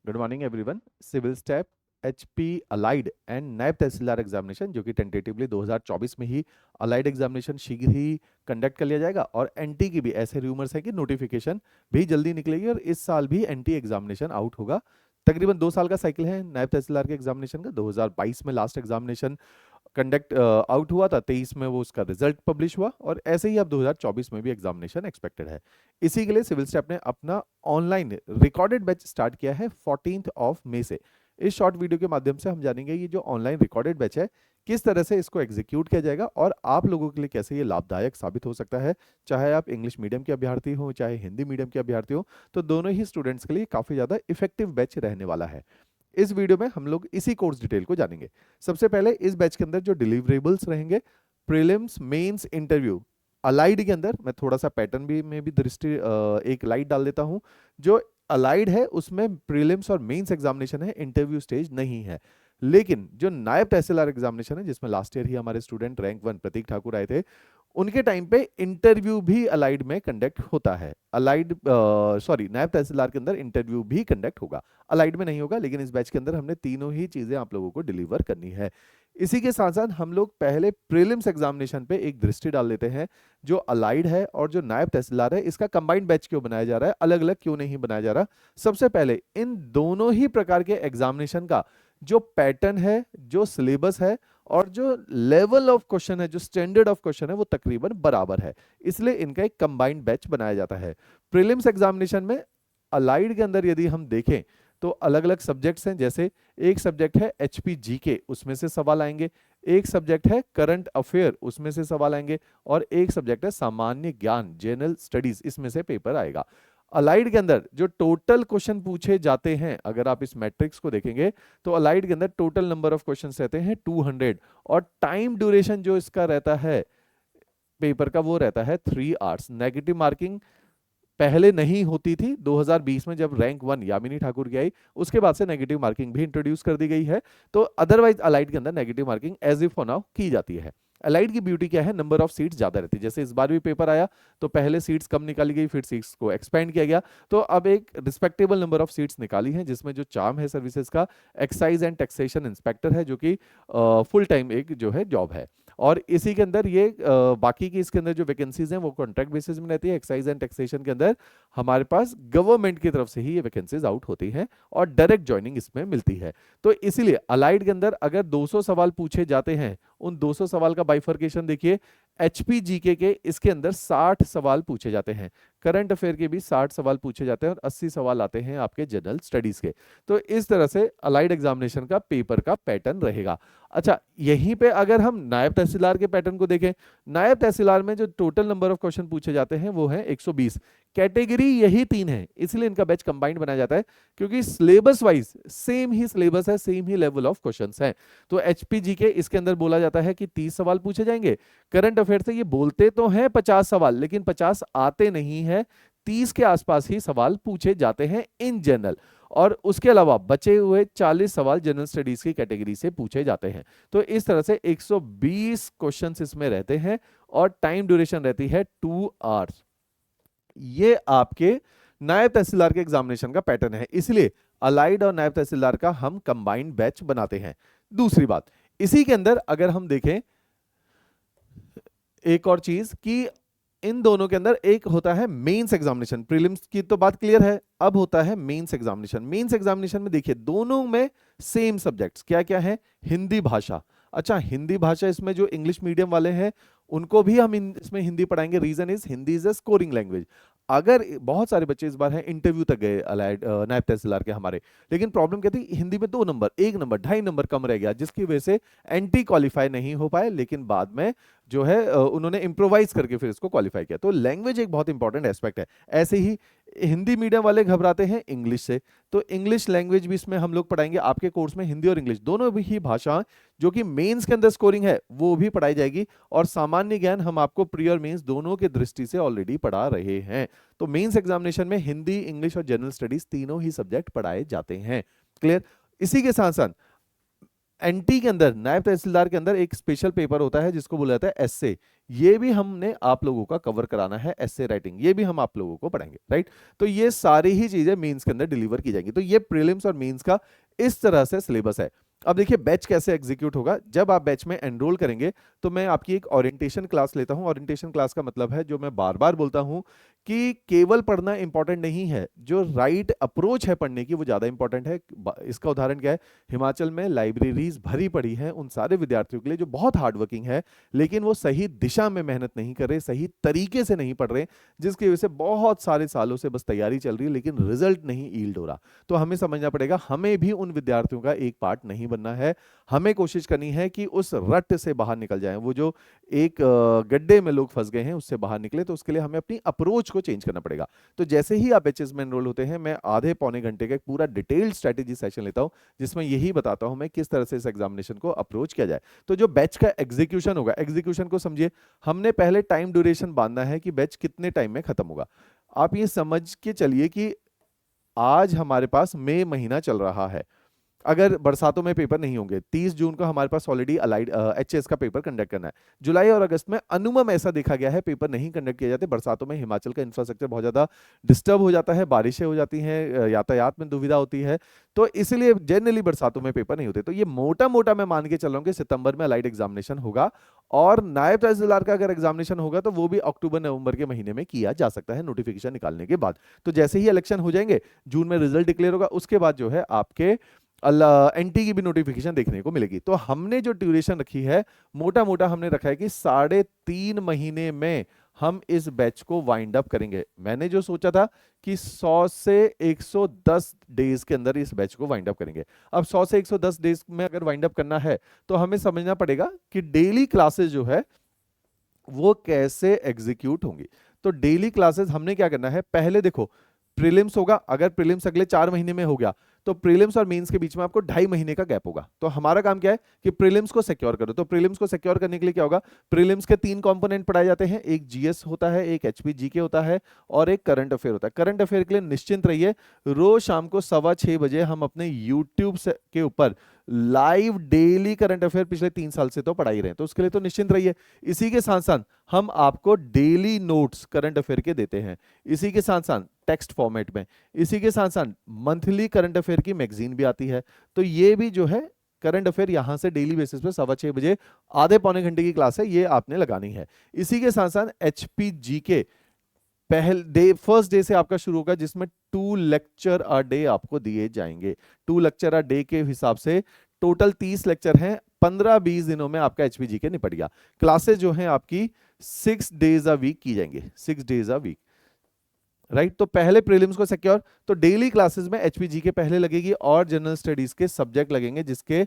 Good morning everyone. Civil step, HP allied and Naib Tehsildar examination जो कि tentatively 2024 में ही allied examination शीघ्र ही कंडक्ट कर लिया जाएगा और एनटी की भी ऐसे रूमर्स है कि नोटिफिकेशन भी जल्दी निकलेगी और इस साल भी एनटी एग्जामिनेशन आउट होगा। तकरीबन 2 साल का साइकिल है नायब तहसीलदार के एग्जामिनेशन का। 2022 में लास्ट एग्जामिनेशन कंडक्ट आउट हुआ था, 23 में वो उसका रिजल्ट पब्लिश हुआ और ऐसे ही अब 2024 में भी एग्जामिनेशन एक्सपेक्टेड है। इसी के लिए सिविल स्टेप ने अपना ऑनलाइन रिकॉर्डेड बैच स्टार्ट किया है 14 मई से। इस शॉर्ट वीडियो के माध्यम से हम जानेंगे ये जो ऑनलाइन रिकॉर्डेड बैच है किस तरह से इसको एग्जीक्यूट किया जाएगा और आप लोगों के लिए कैसे ये लाभदायक साबित हो सकता है। चाहे आप इंग्लिश मीडियम के अभ्यर्थी हो चाहे हिंदी मीडियम के अभ्यर्थी हो, तो दोनों ही स्टूडेंट्स के लिए काफी ज्यादा इफेक्टिव बैच रहने वाला है। इस वीडियो में हम लोग इसी कोर्स डिटेल को जानेंगे। सबसे पहले इस बैच के अंदर जो डिलीवरेबल्स रहेंगे, प्रीलिम्स, मेंस, इंटरव्यू। अलाइड के अंदर मैं थोड़ा सा पैटर्न भी में भी दृष्टि एक लाइट डाल देता हूं। जो अलाइड है उसमें प्रीलिम्स और मेंस एग्जामिनेशन है, इंटरव्यू स्टेज नहीं है। लेकिन जो नायब तहसीलदार एग्जामिनेशन है जिसमें लास्ट ईयर ही हमारे स्टूडेंट रैंक 1 प्रतीक ठाकुर आए थे, उनके टाइम पे इंटरव्यू भी अलाइड में कंडक्ट होता है। अलाइड सॉरी नायब तहसीलदार के अंदर इंटरव्यू भी कंडक्ट होगा, अलाइड में नहीं होगा। लेकिन इस बैच के अंदर हमने तीनों ही चीजें आप लोगों को डिलीवर करनी है। इसी के साथ साथ हम लोग पहले प्रीलिम्स एग्जामिनेशन पे एक दृष्टि डाल लेते हैं। जो अलाइड है और जो नायब तहसीलदार है इसका कंबाइंड बैच क्यों बनाया जा रहा है, अलग अलग क्यों नहीं बनाया जा रहा। सबसे पहले इन दोनों ही प्रकार के एग्जामिनेशन का जो पैटर्न है, जो सिलेबस है और जो लेवल ऑफ क्वेश्चन है, जो स्टैंडर्ड ऑफ क्वेश्चन है, वो तकरीबन बराबर है। इसलिए इनका एक कंबाइंड बैच बनाया जाता है। प्रीलिम्स एग्जामिनेशन में अलाइड के अंदर यदि हम देखें तो अलग अलग सब्जेक्ट्स हैं। जैसे एक सब्जेक्ट है एचपी जीके, उसमें से सवाल आएंगे। एक सब्जेक्ट है करंट अफेयर, उसमें से सवाल आएंगे। और एक सब्जेक्ट है सामान्य ज्ञान, जनरल स्टडीज, इसमें से पेपर आएगा। अलाइड के अंदर जो टोटल क्वेश्चन पूछे जाते हैं, अगर आप इस मैट्रिक्स को देखेंगे तो अलाइड के अंदर टोटल नंबर ऑफ क्वेश्चंस रहते हैं 200 और टाइम ड्यूरेशन जो इसका रहता है पेपर का वो रहता है 3 आवर्स। नेगेटिव मार्किंग पहले नहीं होती थी, 2020 में जब रैंक 1 यामिनी ठाकुर की आई उसके बाद से नेगेटिव मार्किंग भी इंट्रोड्यूस कर दी गई है। तो अदरवाइज अलाइड के अंदर negative marking as if for now की जाती है। अलाइड की ब्यूटी क्या है, नंबर ऑफ सीट्स ज्यादा रहती है। जैसे इस बार भी पेपर आया तो पहले सीट्स कम निकाली गई, फिर सीट्स को एक्सपेंड किया गया, तो अब एक रिस्पेक्टेबल नंबर ऑफ सीट्स निकाली हैं। जिसमें जो चार्म है सर्विसेज का, एक्साइज एंड टैक्सेशन इंस्पेक्टर है, जो कि फुल टाइम एक जो है जॉब है। और इसी के अंदर ये बाकी की इसके अंदर जो वैकेंसीज हैं वो कॉन्ट्रैक्ट बेसिस में रहती है। एक्साइज एंड टैक्सेशन के अंदर हमारे पास गवर्नमेंट की तरफ से ही ये वैकेंसीज आउट होती हैं और डायरेक्ट ज्वाइनिंग इसमें मिलती है। तो इसीलिए अलाइड के अंदर अगर 200 सवाल पूछे जाते हैं, उन 200 सवाल का बाइफर्केशन देखिए। एचपी जीके के इसके अंदर 60 सवाल पूछे जाते हैं, करंट अफेयर के भी 60 सवाल पूछे जाते हैं और 80 सवाल आते हैं आपके जनरल स्टडीज के। तो इस तरह से अलाइड एग्जामिनेशन का पेपर का पैटर्न रहेगा। अच्छा, यहीं पे अगर हम नायब तहसीलदार के पैटर्न को देखें, नायब तहसीलदार में जो टोटल नंबर ऑफ क्वेश्चन पूछे जाते हैं वो है 120। कैटेगरी यही 3 है, इसलिए इनका बैच कंबाइंड बनाया जाता है क्योंकि सिलेबस वाइज सेम ही सिलेबस है, same he level of questions हैं। तो एचपीजी के इसके अंदर बोला जाता है कि 30 सवाल पूछे जाएंगे। करंट अफेयर से ये बोलते तो हैं 50 सवाल, लेकिन 50 आते नहीं है, 30 के आसपास ही सवाल पूछे जाते हैं इन जनरल। और उसके अलावा बचे हुए 40 सवाल जनरल स्टडीज की कैटेगरी से पूछे जाते हैं। तो इस तरह से 120 क्वेश्चंस इसमें रहते हैं और टाइम ड्यूरेशन रहती है 2 आवर्स। ये आपके नायब तहसीलदार के एग्जामिनेशन का पैटर्न है, इसलिए अलाइड और नायब तहसीलदार का हम कंबाइंड बैच बनाते हैं। दूसरी बात, इसी के अंदर अगर हम देखें एक और चीज कि इन दोनों के अंदर एक होता है मेंस एग्जामिनेशन। प्रीलिम्स की तो बात क्लियर है, अब होता है मेंस एग्जामिनेशन। मेंस एग्जामिनेशन में देखिए दोनों में सेम सब्जेक्ट्स क्या क्या है, हिंदी भाषा। अच्छा, हिंदी भाषा इसमें जो इंग्लिश मीडियम वाले हैं उनको भी हम इसमें हिंदी पढ़ाएंगे। Reason is Hindi is a scoring language. अगर बहुत सारे बच्चे इस बार हैं इंटरव्यू तक गए अलाइड नायब तहसीलदार के हमारे, लेकिन प्रॉब्लम क्या थी, हिंदी में 2 नंबर, 1 नंबर, 2.5 नंबर कम रह गया, जिसकी वजह से एंटी क्वालिफाई नहीं हो पाए। लेकिन बाद में जो है उन्होंने इम्प्रोवाइज करके फिर इसको क्वालिफाई किया। तो लैंग्वेज एक बहुत इंपॉर्टेंट एस्पेक्ट है। ऐसे ही हिंदी मीडियम वाले घबराते हैं इंग्लिश से, तो इंग्लिश लैंग्वेज भी इसमें हम लोग पढ़ाएंगे। आपके कोर्स में हिंदी और इंग्लिश दोनों भी ही भाषा जो कि मेंस के अंदर स्कोरिंग है वो भी पढ़ाई जाएगी। और सामान्य ज्ञान हम आपको प्री और मेंस दोनों के दृष्टि से ऑलरेडी पढ़ा रहे हैं। तो मेंस एग्जामिनेशन में हिंदी, इंग्लिश और जनरल स्टडीज तीनों ही सब्जेक्ट पढ़ाए जाते हैं। क्लियर। इसी के साथ साथ एनटी के अंदर, नायब तहसीलदार के अंदर एक स्पेशल पेपर होता है जिसको बोला जाता है एसए। ये भी हमने आप लोगों का कवर कराना है, एसए राइटिंग, ये भी हम आप लोगों को पढ़ाएंगे, राइट। तो ये सारी ही चीजें मेंस के अंदर डिलीवर की जाएंगी। तो ये प्रीलिम्स और मेंस का इस तरह से सिलेबस है। अब देखिए बैच कैसे एग्जीक्यूट होगा। जब आप बैच में एनरोल करेंगे तो मैं आपकी एक ओरिएंटेशन क्लास लेता हूं। ओरिएंटेशन क्लास का मतलब है, जो मैं बार बार बोलता हूं, कि केवल पढ़ना इंपॉर्टेंट नहीं है, जो राइट अप्रोच है पढ़ने की वो ज्यादा इंपॉर्टेंट है। इसका उदाहरण क्या है, हिमाचल में लाइब्रेरीज भरी पड़ी हैं उन सारे विद्यार्थियों के लिए जो बहुत हार्ड वर्किंग है, लेकिन वो सही दिशा में मेहनत नहीं कर रहे, सही तरीके से नहीं पढ़ रहे, जिसकी वजह से बहुत सारे सालों से बस तैयारी चल रही है लेकिन रिजल्ट नहीं ईल्ड हो रहा। तो हमें समझना पड़ेगा, हमें भी उन विद्यार्थियों का एक पार्ट नहीं बनना है। हमें कोशिश करनी है कि उस रट से बाहर निकल जाएं, वो जो एक गड्ढे में लोग फंस गए हैं उससे बाहर निकले। तो उसके लिए हमें अपनी अप्रोच को चेंज करना पड़ेगा। तो जैसे ही आप एचएस में एनरोल होते हैं, मैं आधे पौने घंटे का एक पूरा डिटेल्ड स्ट्रेटेजी सेशन लेता हूं, जिसमें यही बताता हूं मैं किस तरह से इस एग्जामिनेशन को अप्रोच किया जाए। तो जो बैच का एग्जीक्यूशन होगा, एग्जीक्यूशन को समझिए, हमने पहले टाइम ड्यूरेशन बांधना है कि बैच कितने टाइम में खत्म होगा। आप ये समझ के चलिए कि आज हमारे पास मई महीना चल रहा है। अगर बरसातों में पेपर नहीं होंगे, 30 जून को हमारे पास ऑलरेडी अलाइड एचएस का पेपर कंडक्ट करना है। जुलाई और अगस्त में अनुमम ऐसा देखा गया है पेपर नहीं कंडक्ट किए जाते। बरसातों में हिमाचल का इंफ्रास्ट्रक्चर बहुत ज्यादा डिस्टर्ब हो जाता है, बारिशें हो जाती हैं, यातायात में दुविधा होती है, तो इसलिए जनरली बरसातों में पेपर नहीं होते। तो ये मोटा मोटा मैं मान के चल रहा हूँ कि सितंबर में अलाइड एग्जामिनेशन होगा, और नायब तहसीलदार का अगर एग्जामिनेशन होगा तो वो भी अक्टूबर नवंबर के महीने में किया जा सकता है, नोटिफिकेशन निकालने के बाद। तो जैसे ही इलेक्शन हो जाएंगे, जून में रिजल्ट डिक्लेयर होगा, उसके बाद जो है आपके एनटी की भी नोटिफिकेशन देखने को मिलेगी। तो हमने जो ड्यूरेशन रखी है, मोटा मोटा हमने रखा है कि 3.5 महीने में हम इस बैच को वाइंड अप करेंगे। मैंने जो सोचा था कि 100 से 110 डेज के अंदर इस बैच को वाइंड अप करेंगे। अब 100 से 110 डेज में अगर वाइंड अप करना है तो हमें समझना पड़ेगा कि डेली क्लासेस जो है वो कैसे एग्जीक्यूट होंगी। तो डेली क्लासेस हमने क्या करना है, पहले देखो प्रीलिम्स होगा। अगर प्रीलिम्स अगले 4 महीने में हो गया तो प्रीलिम्स और मेंस के बीच में आपको 2.5 महीने का गैप होगा। तो हमारा काम क्या है कि प्रीलिम्स को सिक्योर करो। तो प्रीलिम्स को सिक्योर करने के लिए क्या होगा, प्रीलिम्स के 3 कंपोनेंट पढ़ाए जाते हैं, एक जीएस होता है, एक एचपी जीके होता है, और एक करंट अफेयर होता है। करंट अफेयर के लिए निश्चिंत रहिए, रोज शाम को 6:15 बजे हम अपने यूट्यूब के ऊपर लाइव डेली करंट अफेयर पिछले 3 साल से तो पढ़ा ही रहे हैं, तो उसके लिए तो निश्चिंत रहिए। इसी के साथ साथ हम आपको डेली नोट्स करंट अफेयर के देते हैं, इसी के साथ साथ टेक्स्ट फॉर्मेट में, इसी के साथ साथ मंथली करंट अफेयर की मैगजीन भी आती है। तो ये भी जो है करंट अफेयर यहां से डेली बेसिस पे 6:15 बजे आधे पौने घंटे की क्लास है, ये आपने लगानी है। इसी के साथ साथ एचपीजी के फर्स्ट डे से आपका शुरू होगा, जिसमें 2 लेक्चर अ डे आपको दिए जाएंगे। 2 लेक्चर अ डे के हिसाब से टोटल 30 लेक्चर हैं। 15-20 दिनों में आपका एचपीजी के निपट गया। क्लासेस जो हैं आपकी 6 डेज अ वीक की जाएंगे, 6 डेज अ वीक, राइट। तो पहले प्रीलिम्स को सिक्योर, तो डेली क्लासेस में एचपीजी के पहले लगेगी और जनरल स्टडीज के सब्जेक्ट लगेंगे, जिसके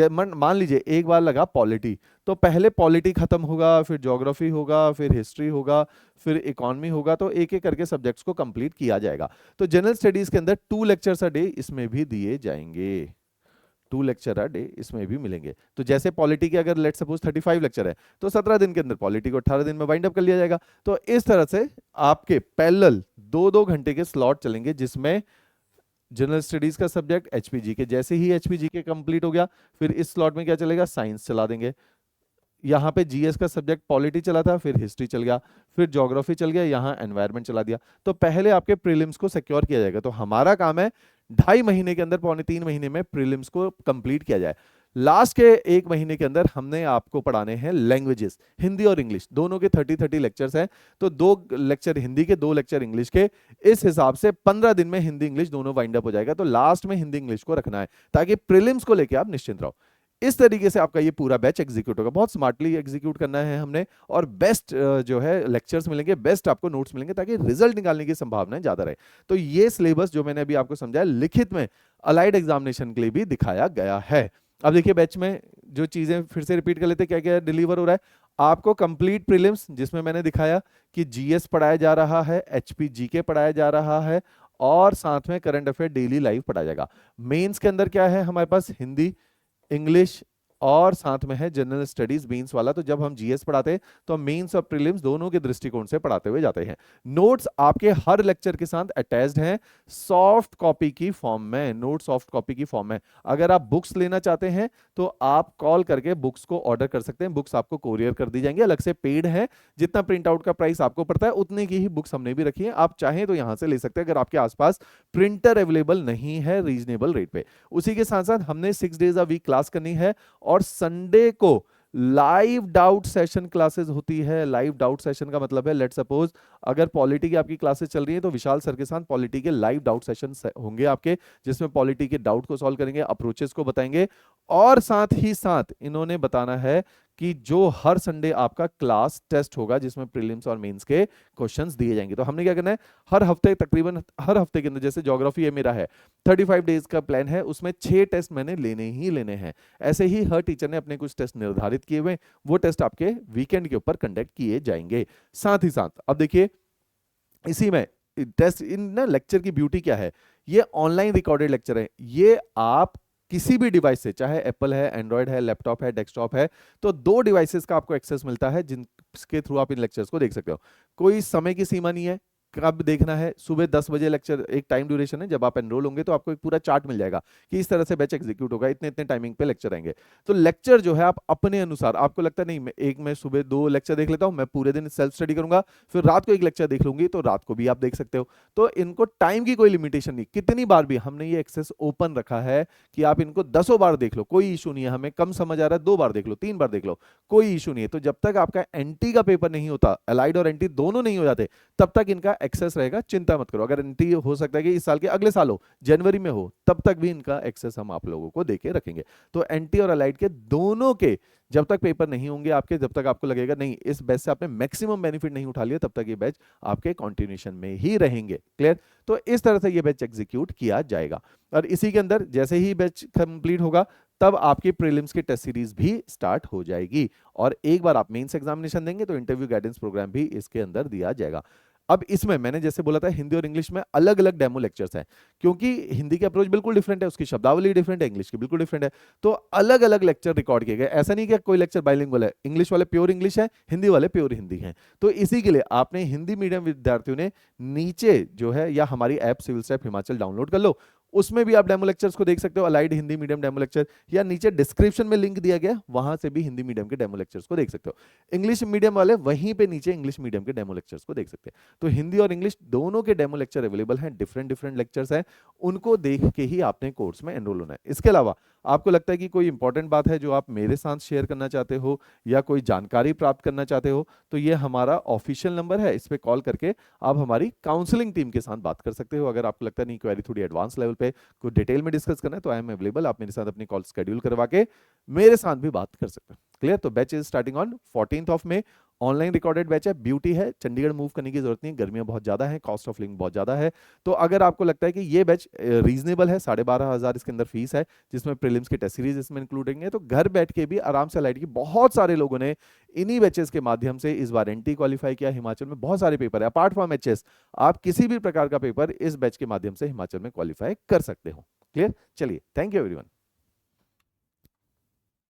मान लीजिए एक बार लगा पॉलिटी, तो पहले पॉलिटी खत्म होगा, फिर ज्योग्राफी होगा, फिर हिस्ट्री होगा, फिर इकोनॉमी होगा। तो एक एक करके सब्जेक्ट्स को कंप्लीट किया जाएगा। तो जनरल स्टडीज के अंदर 2 लेक्चर्स अ डे इसमें भी दिए जाएंगे, 2 लेक्चर अ डे इसमें भी मिलेंगे। तो जैसे पॉलिटी के अगर लेट सपोज 35 लेक्चर है, तो 17 दिन के अंदर पॉलिटी को 18 दिन में वाइंड अप कर लिया जाएगा। तो इस तरह से आपके पैरेलल 2-2 घंटे के स्लॉट चलेंगे, जिसमें जनरल स्टडीज का सब्जेक्ट एचपीजी के, जैसे ही एचपीजी के कंप्लीट हो गया, फिर इस स्लॉट में क्या चलेगा, साइंस चला देंगे। यहाँ पे जीएस का सब्जेक्ट पॉलिटी चला था, फिर हिस्ट्री चल गया, फिर ज्योग्राफी चल गया, यहाँ एनवायरनमेंट चला दिया। तो पहले आपके प्रीलिम्स को सिक्योर किया जाएगा। तो हमारा काम है 2.5 महीने के अंदर, 2.25 महीने में प्रीलिम्स को कंप्लीट किया जाए। लास्ट के 1 महीने के अंदर हमने आपको पढ़ाने हैं लैंग्वेजेस, हिंदी और इंग्लिश दोनों के 30-30 लेक्चर्स हैं। तो 2 लेक्चर हिंदी के, 2 लेक्चर इंग्लिश के। इस हिसाब से 15 दिन में हिंदी इंग्लिश दोनों वाइंड अप हो जाएगा। तो लास्ट में हिंदी इंग्लिश को रखना है, ताकि प्रीलिम्स को लेकर आप निश्चिंत रहो। इस तरीके से आपका ये पूरा बैच एग्जीक्यूट होगा। बहुत स्मार्टली एग्जीक्यूट करना है हमने, और बेस्ट जो है लेक्चर्स मिलेंगे, बेस्ट आपको नोट्स मिलेंगे, ताकि रिजल्ट निकालने की संभावना ज्यादा रहे। तो ये सिलेबस जो मैंने अभी आपको समझाया, लिखित में अलाइड एग्जामिनेशन के लिए भी दिखाया गया है। अब देखिए बैच में जो चीजें फिर से रिपीट कर लेते, क्या क्या डिलीवर हो रहा है। आपको कंप्लीट प्रीलिम्स, जिसमें मैंने दिखाया कि जीएस पढ़ाया जा रहा है, एचपीजीके पढ़ाया जा रहा है, और साथ में करंट अफेयर डेली लाइव पढ़ाया जाएगा। मेंस के अंदर क्या है हमारे पास, हिंदी, इंग्लिश और साथ में है जनरल स्टडीज मेंस वाला। तो जब हम जीएस पढ़ाते हैं तो हम मेंस और प्रीलिम्स दोनों के दृष्टिकोण से पढ़ाते हुए जाते हैं। नोट्स आपके हर लेक्चर के साथ अटैच्ड हैं सॉफ्ट कॉपी की फॉर्म में, नोट सॉफ्ट कॉपी की फॉर्म में। अगर आप बुक्स लेना चाहते हैं तो आप कॉल करके बुक्स को ऑर्डर कर सकते हैं, बुक्स आपको कोरियर कर दी जाएंगी, अलग से पेड है। जितना प्रिंट आउट का प्राइस आपको पड़ता है उतने की ही बुक्स हमने भी रखी है, आप चाहें तो यहां से ले सकते हैं अगर आपके आसपास प्रिंटर अवेलेबल नहीं है रीजनेबल रेट पे। उसी के साथ साथ हमने 6 days अ वीक क्लास करनी है, और संडे को लाइव डाउट सेशन क्लासेस होती है। लाइव डाउट सेशन का मतलब है, लेट सपोज अगर पॉलिटी की आपकी क्लासेस चल रही है तो विशाल सर के साथ पॉलिटी के लाइव डाउट सेशन होंगे आपके, जिसमें पॉलिटी के डाउट को सॉल्व करेंगे, अप्रोचेस को बताएंगे। और साथ ही साथ इन्होंने बताना है कि जो हर संडे आपका क्लास टेस्ट होगा जिसमें प्रीलिम्स और मेंस के क्वेश्चंस दिए जाएंगे। तो हमने क्या करना है, हर हफ्ते तकरीबन हर हफ्ते के अंदर, जैसे ज्योग्राफी है मेरा है 35 डेज का प्लान है, उसमें 6 टेस्ट मैंने लेने ही लेने हैं। ऐसे ही हर टीचर ने अपने कुछ टेस्ट निर्धारित किए हुए, वो टेस्ट आपके वीकेंड के ऊपर कंडक्ट किए जाएंगे। साथ ही साथ अब देखिए इसी में टेस्ट इन ना लेक्चर की ब्यूटी क्या है, ये ऑनलाइन रिकॉर्डेड लेक्चर है। ये आप किसी भी डिवाइस से, चाहे एप्पल है, एंड्रॉयड है, लैपटॉप है, डेस्कटॉप है, तो 2 डिवाइसेस का आपको एक्सेस मिलता है जिनके थ्रू आप इन लेक्चर्स को देख सकते हो। कोई समय की सीमा नहीं है, कब देखना है, सुबह 10 बजे लेक्चर, एक टाइम ड्यूरेशन है, जब आप एनरोल होंगे तो आपको एक पूरा चार्ट मिल जाएगा कि इस तरह से बैच एग्जीक्यूट होगा, इतने इतने टाइमिंग पे लेक्चर आएंगे। तो लेक्चर जो है आप अपने अनुसार, आपको लगता है नहीं मैं सुबह 2 लेक्चर देख लेता हूं, मैं पूरे दिन सेल्फ स्टडी करूंगा, फिर रात को एक लेक्चर देख लूंगी, तो रात को भी आप देख सकते हो। तो इनको टाइम की कोई लिमिटेशन नहीं, कितनी बार भी हमने ये एक्सेस ओपन रखा है कि आप इनको 10 बार देख लो, कोई इशू नहीं है। हमें कम समझ आ रहा है 2 बार देख लो, 3 बार देख लो, कोई इशू नहीं है। तो जब तक आपका एनटी का पेपर नहीं होता, अलाइड और एनटी दोनों नहीं हो जाते, तब तक इनका एक्सेस रहेगा, चिंता मत करो। अगर एनटी हो सकता है कि इस साल के अगले साल हो, जनवरी में हो, तब तक भी इनका एक्सेस हम आप लोगों को देके रखेंगे। तो एनटी और अलाइड के दोनों के जब तक पेपर नहीं होंगे आपके, जब तक आपको लगेगा नहीं इस बैच से आपने मैक्सिमम बेनिफिट नहीं उठा लिया, तब तक ये बैच आपके कंटिन्यूएशन में ही रहेंगे। क्लियर? तो इस तरह से ये बैच एग्जीक्यूट किया जाएगा, और इसी के अंदर जैसे ही बैच कंप्लीट होगा तब आपकी प्रीलिम्स की टेस्ट सीरीज भी स्टार्ट हो जाएगी, और एक बार आप मेंस एग्जामिनेशन देंगे तो इंटरव्यू गाइडेंस प्रोग्राम भी इसके अंदर दिया जाएगा। अब इसमें मैंने जैसे बोला था हिंदी और इंग्लिश में अलग अलग डेमो लेक्चर्स हैं, क्योंकि हिंदी की अप्रोच बिल्कुल डिफरेंट है, उसकी शब्दावली डिफरेंट है, इंग्लिश की बिल्कुल डिफरेंट है। तो अलग अलग लेक्चर रिकॉर्ड किए गए, ऐसा नहीं कि कोई लेक्चर बाइलिंगुअल है, इंग्लिश वाले प्योर इंग्लिश है, हिंदी वाले प्योर हिंदी हैं। तो इसी के लिए आपने हिंदी मीडियम विद्यार्थियों ने नीचे जो है, या हमारी app civil step Himachal download कर लो, उसमें भी आप डेमो लेक्चर्स को देख सकते हो, allied Hindi medium demo lecture, या नीचे डिस्क्रिप्शन में लिंक दिया गया, वहां से भी हिंदी मीडियम के डेमो लेक्चर्स को देख सकते हो। इंग्लिश मीडियम वाले वहीं पे नीचे इंग्लिश मीडियम के डेमो लेक्चर्स को देख सकते हैं। तो हिंदी और इंग्लिश दोनों के डेमो लेक्चर अवेलेबल हैं, डिफरेंट डिफरेंट लेक्चर्स हैं, उनको देख के ही आपने कोर्स में एनरोल होना है। इसके अलावा आपको लगता है कि कोई इंपॉर्टेंट बात है जो आप मेरे साथ शेयर करना चाहते हो, या कोई जानकारी प्राप्त करना चाहते हो, तो ये हमारा ऑफिशियल नंबर है, इस पे कॉल करके आप हमारी काउंसलिंग टीम के साथ बात कर सकते हो। अगर आपको लगता है नहीं क्वेरी थोड़ी एडवांस लेवल पे कुछ डिटेल में डिस्कस करना है, तो आई एम अवेलेबल, आप मेरे साथ अपनी कॉल शेड्यूल करवा के मेरे साथ भी बात कर सकते हो। क्लियर? तो batch is starting on 14th May, online recorded batch है। ब्यूटी है, चंडीगढ़ मूव करने की जरूरत नहीं, गर्मियां बहुत ज्यादा है, कॉस्ट ऑफ लिविंग बहुत ज्यादा है। तो अगर आपको लगता है कि ये बैच रीजनेबल है, 12,500 इसके अंदर फीस है, जिसमें प्रीलिम्स की टेस्ट सीरीज इसमें इंक्लूड है, तो घर बैठ के भी आराम से लाइट की, बहुत सारे लोगों ने इन्हीं बैचेस के माध्यम से इस बार एनटी क्वालिफाई किया। हिमाचल में बहुत सारे पेपर है, अपार्ट फ्रॉम एचएस आप किसी भी प्रकार का पेपर इस बैच के माध्यम से हिमाचल में क्वालिफाई कर सकते हो। क्लियर? चलिए, थैंक यू एवरीवन।